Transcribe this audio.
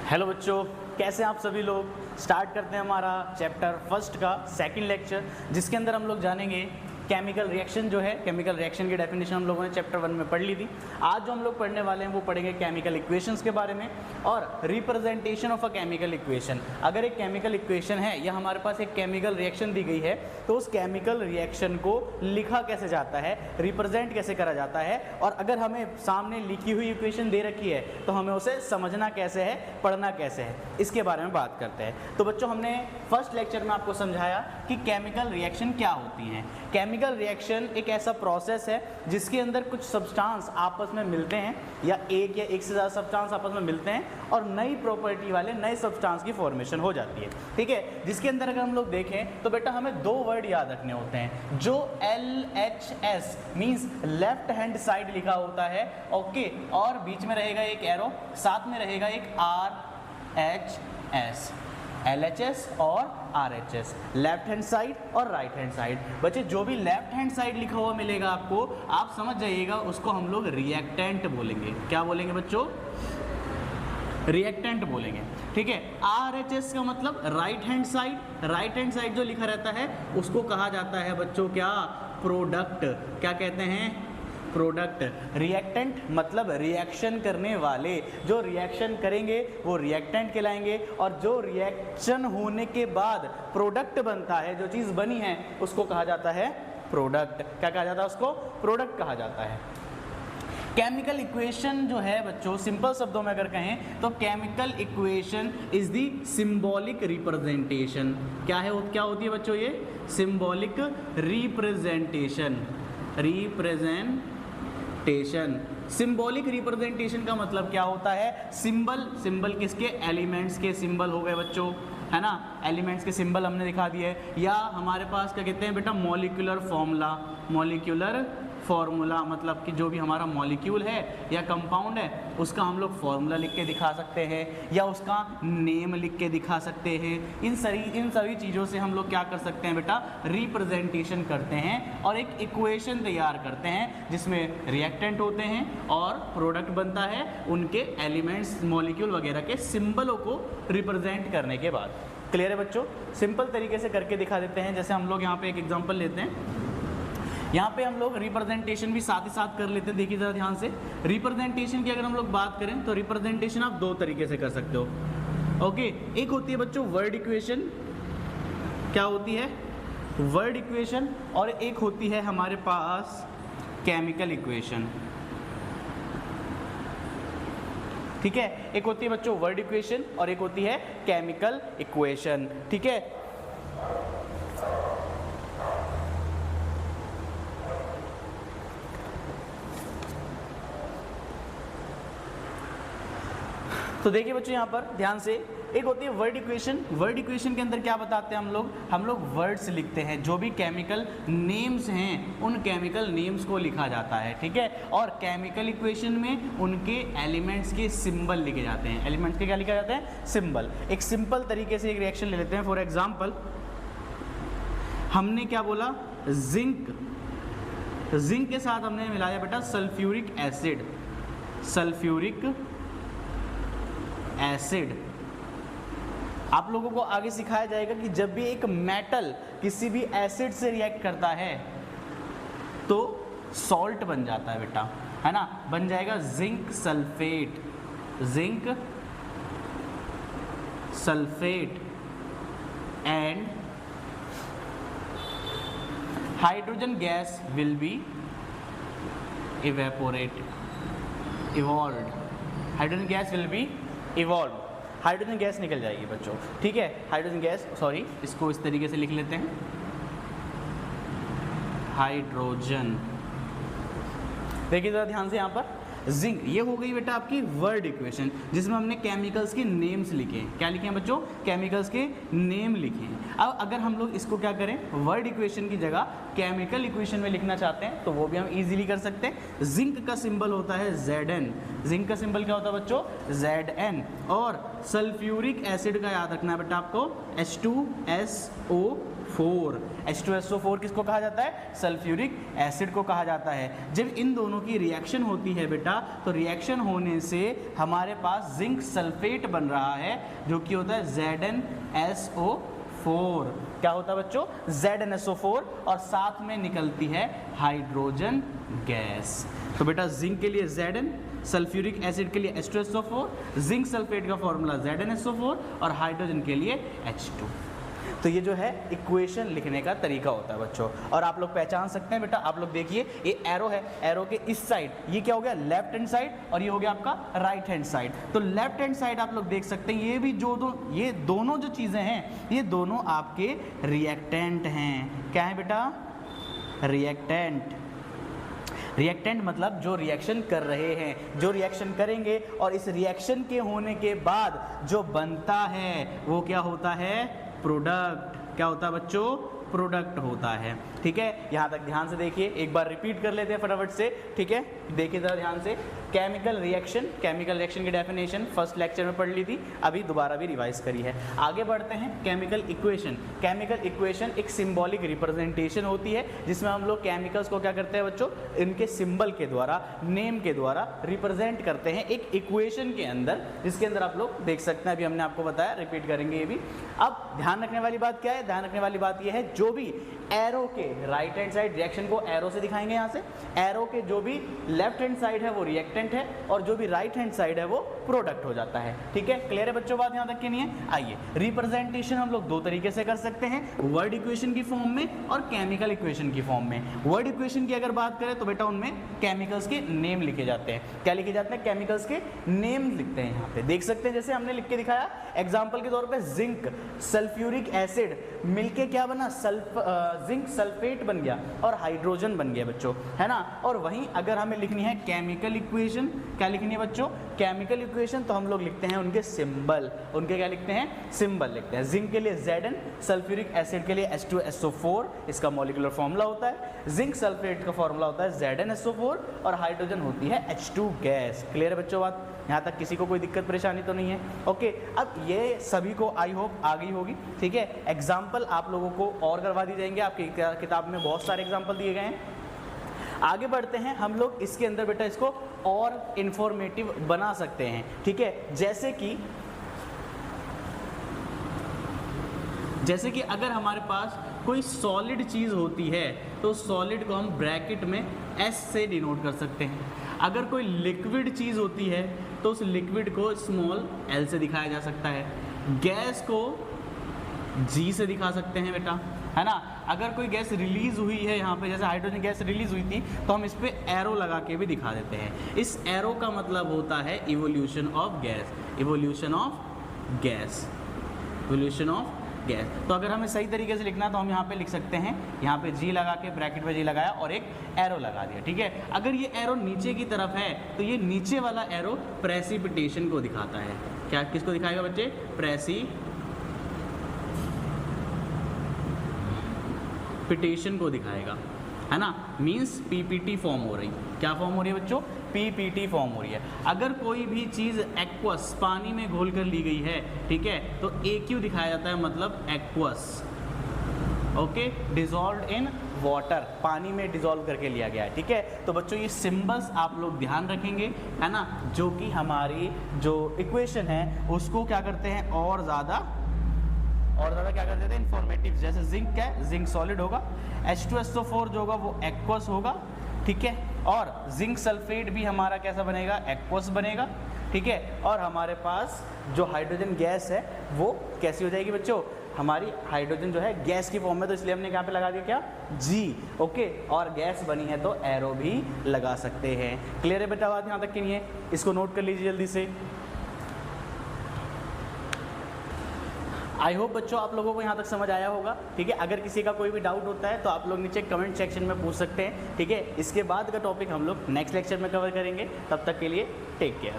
Hello बच्चों, कैसे हैं आप सभी लोग। स्टार्ट करते हैं हमारा चैप्टर फर्स्ट का सेकंड लेक्चर, जिसके अंदर हम लोग जानेंगे केमिकल रिएक्शन जो है। केमिकल रिएक्शन की डेफिनेशन हम लोगों ने चैप्टर 1 में पढ़ ली थी। आज जो हम लोग पढ़ने वाले हैं वो पढ़ेंगे केमिकल इक्वेशंस के बारे में और representation of a chemical equation. अगर एक केमिकल इक्वेशन है या हमारे पास एक केमिकल रिएक्शन दी गई है तो उस केमिकल रिएक्शन को लिखा कैसे जाता है, रिप्रेजेंट कैसे करा जाता है, और अगर हमें सामने लिखी हुई इक्वेशन दे रखी है तो हमें उसे समझना कैसे है, पढ़ना कैसे है, इसके बारे में बात करते हैं। तो बच्चों, हमने फर्स्ट लेक्चर में आपको समझाया कि केमिकल रिएक्शन क्या होती हैं। केमिकल रिएक्शन एक ऐसा प्रोसेस है जिसके अंदर कुछ सब्सटेंस आपस में मिलते हैं या एक से ज़्यादा सब्सटेंस आपस में मिलते हैं और नई प्रॉपर्टी वाले नए सब्सटेंस की फॉर्मेशन हो जाती है। ठीक है, जिसके अंदर अगर हम लोग देखें तो बेटा हमें दो वर्ड याद रखने होते हैं। जो LHS means left hand side लिखा होता है, ओके, और बीच में रहेगा एक एरो, साथ में रहेगा एक RHS, LHS और RHS, लेफ्ट हैंड साइड और राइट हैंड साइड। बच्चे, जो भी लेफ्ट हैंड साइड लिखा हुआ मिलेगा आपको, आप समझ जाइएगा उसको हम लोग रिएक्टेंट बोलेंगे। क्या बोलेंगे बच्चों? रिएक्टेंट बोलेंगे। ठीक है, RHS का मतलब right hand side. Right hand side जो लिखा रहता है उसको कहा जाता है बच्चों क्या? प्रोडक्ट। क्या कहते हैं? प्रोडक्ट। रिएक्टेंट मतलब रिएक्शन करने वाले, जो रिएक्शन करेंगे वो रिएक्टेंट कहलाएंगे, और जो रिएक्शन होने के बाद प्रोडक्ट बनता है, जो चीज़ बनी है उसको कहा जाता है प्रोडक्ट। क्या कहा जाता है? उसको प्रोडक्ट कहा जाता है। केमिकल इक्वेशन जो है बच्चों, सिंपल शब्दों में अगर कहें तो chemical equation is the symbolic representation. क्या है? क्या होती है बच्चों ये? Symbolic representation. सिंबॉलिक रिप्रेजेंटेशन का मतलब क्या होता है? सिंबल किसके? एलिमेंट्स के सिंबल हो गए बच्चों, है ना। एलिमेंट्स के सिंबल हमने दिखा दिए, या हमारे पास क्या कहते हैं बेटा? मॉलिक्यूलर फॉर्मूला मतलब कि जो भी हमारा मॉलिक्यूल है या कंपाउंड है उसका हम लोग फॉर्मूला लिख के दिखा सकते हैं या उसका नेम लिख के दिखा सकते हैं। इन सभी चीज़ों से हम लोग क्या कर सकते हैं बेटा? रिप्रेजेंटेशन करते हैं और एक इक्वेशन तैयार करते हैं जिसमें रिएक्टेंट होते हैं और प्रोडक्ट बनता है उनके एलिमेंट्स, मॉलिक्यूल वगैरह के सिंबलों को रिप्रेजेंट करने के बाद। क्लियर है बच्चों? सिंपल तरीके से करके दिखा देते हैं। जैसे हम लोग यहाँ पे एक एग्जांपल लेते हैं, यहाँ पे हम लोग रिप्रेजेंटेशन भी साथ ही साथ कर लेते हैं। देखिए ज़रा ध्यान से, रिप्रेजेंटेशन की अगर हम लोग बात करें तो रिप्रेजेंटेशन आप दो तरीके से कर सकते हो। ओके, एक होती है बच्चों वर्ड इक्वेशन। क्या होती है? Word equation. और एक होती है हमारे पास केमिकल इक्वेशन। ठीक है, एक होती है बच्चों वर्ड इक्वेशन और एक होती है केमिकल इक्वेशन। ठीक है, तो देखिए बच्चों यहाँ पर ध्यान से, एक होती है वर्ड इक्वेशन। वर्ड इक्वेशन के अंदर क्या बताते हैं हम लोग वर्ड्स लिखते हैं। जो भी केमिकल नेम्स हैं उन केमिकल नेम्स को लिखा जाता है। ठीक है, और केमिकल इक्वेशन में उनके एलिमेंट्स के सिंबल लिखे जाते हैं। एलिमेंट्स के क्या लिखा जाता है? सिंबल। एक सिंपल तरीके से एक रिएक्शन ले लेते हैं। फॉर एग्जाम्पल, हमने क्या बोला? जिंक। जिंक के साथ हमने मिलाया बेटा सल्फ्यूरिक एसिड। आप लोगों को आगे सिखाया जाएगा कि जब भी एक मेटल किसी भी एसिड से रिएक्ट करता है तो सॉल्ट बन जाता है बेटा, है ना। बन जाएगा zinc sulphate and hydrogen gas will be evolved. Hydrogen gas will be evolve. Hydrogen gas निकल जाएगी बच्चों। ठीक है, हाइड्रोजन गैस, सॉरी, इसको इस तरीके से लिख लेते हैं, हाइड्रोजन। देखिए जरा ध्यान से, यहाँ पर जिंक, ये हो गई बेटा आपकी वर्ड इक्वेशन जिसमें हमने केमिकल्स के नेम्स लिखे हैं। क्या लिखे हैं बच्चों? केमिकल्स के नेम लिखे हैं। अब अगर हम लोग इसको क्या करें, वर्ड इक्वेशन की जगह केमिकल इक्वेशन में लिखना चाहते हैं तो वो भी हम इजीली कर सकते हैं। जिंक का सिंबल होता है Zn। जिंक का सिंबल क्या होता है बच्चों? Zn। और सल्फ्यूरिक एसिड का याद रखना है बेटा आपको, H2SO H2SO4। H2SO4 किसको कहा जाता है? सल्फ्यूरिक एसिड को कहा जाता है। जब इन दोनों की रिएक्शन होती है बेटा, तो रिएक्शन होने से हमारे पास जिंक सल्फेट बन रहा है, जो कि होता है ZnSO4। क्या होता है बच्चों? ZnSO4, और साथ में निकलती है हाइड्रोजन गैस। तो बेटा जिंक के लिए Zn, सल्फ्यूरिक एसिड के लिए H2SO4, जिंक सल्फेट का फॉर्मूला ZnSO4 और हाइड्रोजन के लिए H2। तो ये जो है इक्वेशन लिखने का तरीका होता है बच्चों, और आप लोग पहचान सकते हैं बेटा। आप लोग देखिए ये एरो है, एरो के इस साइड ये क्या हो गया? लेफ्ट हैंड साइड, और ये हो गया आपका राइट हैंड साइड। तो लेफ्ट हैंड साइड आप लोग देख सकते हैं, ये भी ये दोनों जो चीज़ें हैं, ये दोनों आपके रिएक्टेंट हैं। क्या है बेटा? रिएक्टेंट। रिएक्टेंट मतलब जो रिएक्शन कर रहे हैं, जो रिएक्शन करेंगे, और इस रिएक्शन के होने के बाद जो बनता है वो क्या होता है? प्रोडक्ट। क्या होता है बच्चों? प्रोडक्ट होता है। ठीक है, यहाँ तक ध्यान से देखिए, एक बार रिपीट कर लेते हैं फटाफट से। ठीक है, देखिए जरा ध्यान से। केमिकल रिएक्शन की डेफिनेशन फर्स्ट लेक्चर में पढ़ ली थी, अभी दोबारा भी रिवाइज करी है। आगे बढ़ते हैं। Chemical equation. केमिकल इक्वेशन एक सिंबॉलिक रिप्रेजेंटेशन होती है, जिसमें हम लोग केमिकल्स को क्या करते हैं बच्चों? इनके सिंबल के द्वारा, नेम के द्वारा रिप्रेजेंट करते हैं एक इक्वेशन के अंदर, जिसके अंदर आप लोग देख सकते हैं, अभी हमने आपको बताया, रिपीट करेंगे ये भी। अब ध्यान रखने वाली बात क्या है? ध्यान रखने वाली बात यह है, जो भी एरो के राइट हैंड साइड रिएक्शन को एरो से दिखाएंगे, यहाँ से एरो के जो भी लेफ्ट हैंड साइड है वो रिएक्टेंट है, और जो भी राइट हैंड साइड है वो प्रोडक्ट हो जाता है। ठीक है, क्लियर है बच्चों? बात यहाँ तक की नहीं है? आइए, रिप्रेजेंटेशन हम लोग दो तरीके से कर सकते हैं, वर्ड इक्वेशन की फॉर्म में और केमिकल इक्वेशन की फॉर्म में। वर्ड इक्वेशन की अगर बात करें तो बेटा उनमें केमिकल्स के नेम लिखे जाते हैं। क्या लिखे जाते हैं? केमिकल्स के नेम लिखते हैं। यहाँ पे देख सकते हैं, जैसे हमने लिख के दिखाया एग्जाम्पल के तौर पर, जिंक सल्फ्यूरिक एसिड मिलके क्या बना? जिंक सल्फेट बन गया और हाइड्रोजन बन गया बच्चों, है ना। और वहीं अगर हमें लिखनी है केमिकल इक्वेशन, क्या लिखनी है बच्चों? केमिकल इक्वेशन, तो हम लोग लिखते हैं उनके सिंबल। उनके क्या लिखते हैं? सिंबल लिखते हैं। जिंक के लिए Zn, सल्फ्यूरिक एसिड के लिए H2SO4, इसका मॉलिक्यूलर फॉर्मूला होता है। जिंक सल्फेट का फॉर्मूला होता है ZnSO4, और हाइड्रोजन होती है H2 गैस। क्लियर है बच्चों बात? यहाँ तक किसी को कोई दिक्कत परेशानी तो नहीं है? ओके, अब ये सभी को आई होप आ गई होगी। ठीक है, एग्जाम्पल आप लोगों को और करवा दी जाएंगे, आपकी किताब में बहुत सारे एग्जाम्पल दिए गए हैं। आगे बढ़ते हैं हम लोग, इसके अंदर बेटा इसको और इंफॉर्मेटिव बना सकते हैं। ठीक है, जैसे कि अगर हमारे पास कोई सॉलिड चीज़ होती है तो सॉलिड को हम ब्रैकेट में S से डिनोट कर सकते हैं। अगर कोई लिक्विड चीज़ होती है तो उस लिक्विड को स्मॉल l से दिखाया जा सकता है। गैस को G से दिखा सकते हैं बेटा, है ना। अगर कोई गैस रिलीज हुई है यहाँ पे, जैसे हाइड्रोजन गैस रिलीज हुई थी, तो हम इस पे एरो लगा के भी दिखा देते हैं। इस एरो का मतलब होता है evolution of gas, evolution of gas, evolution of gas. तो अगर हमें सही तरीके से लिखना तो हम यहाँ पे लिख सकते हैं, यहाँ पे G लगा के ब्रैकेट में G लगाया और एक एरो लगा दिया। ठीक है, अगर ये एरो नीचे की तरफ है तो ये नीचे वाला एरो प्रेसिपिटेशन को दिखाता है। क्या किसको दिखाएगा बच्चे? प्रेसिपिटेशन को दिखाएगा, है ना। मीन्स PPT फॉर्म हो रही। क्या फॉर्म हो रही है बच्चों? PPT फॉर्म हो रही है। अगर कोई भी चीज़ एक्वस पानी में घोल कर ली गई है, ठीक है, तो AQ दिखाया जाता है, मतलब aqueous. Okay, dissolve in water, पानी में डिजॉल्व करके लिया गया है। ठीक है, तो बच्चों ये सिंबल्स आप लोग ध्यान रखेंगे, है ना, जो कि हमारी जो इक्वेशन है उसको क्या करते हैं और ज़्यादा क्या कर देते हैं? इंफॉर्मेटिव। जैसे जिंक क्या है? जिंक सॉलिड होगा। H2SO4 जो होगा वो एक्वस होगा। ठीक है, और जिंक सल्फेट भी हमारा कैसा बनेगा? एक्वस बनेगा। ठीक है, और हमारे पास जो हाइड्रोजन गैस है वो कैसी हो जाएगी बच्चों? हमारी हाइड्रोजन जो है गैस की फॉर्म में, तो इसलिए हमने यहाँ पे लगा दिया क्या? G। ओके, और गैस बनी है तो एरो भी लगा सकते हैं। क्लियर है बेटा बात यहाँ तक की नहीं है? इसको नोट कर लीजिए जल्दी से। आई होप बच्चों आप लोगों को यहाँ तक समझ आया होगा। ठीक है, अगर किसी का कोई भी डाउट होता है तो आप लोग नीचे कमेंट सेक्शन में पूछ सकते हैं। ठीक है, इसके बाद का टॉपिक हम लोग नेक्स्ट लेक्चर में कवर करेंगे। तब तक के लिए टेक केयर।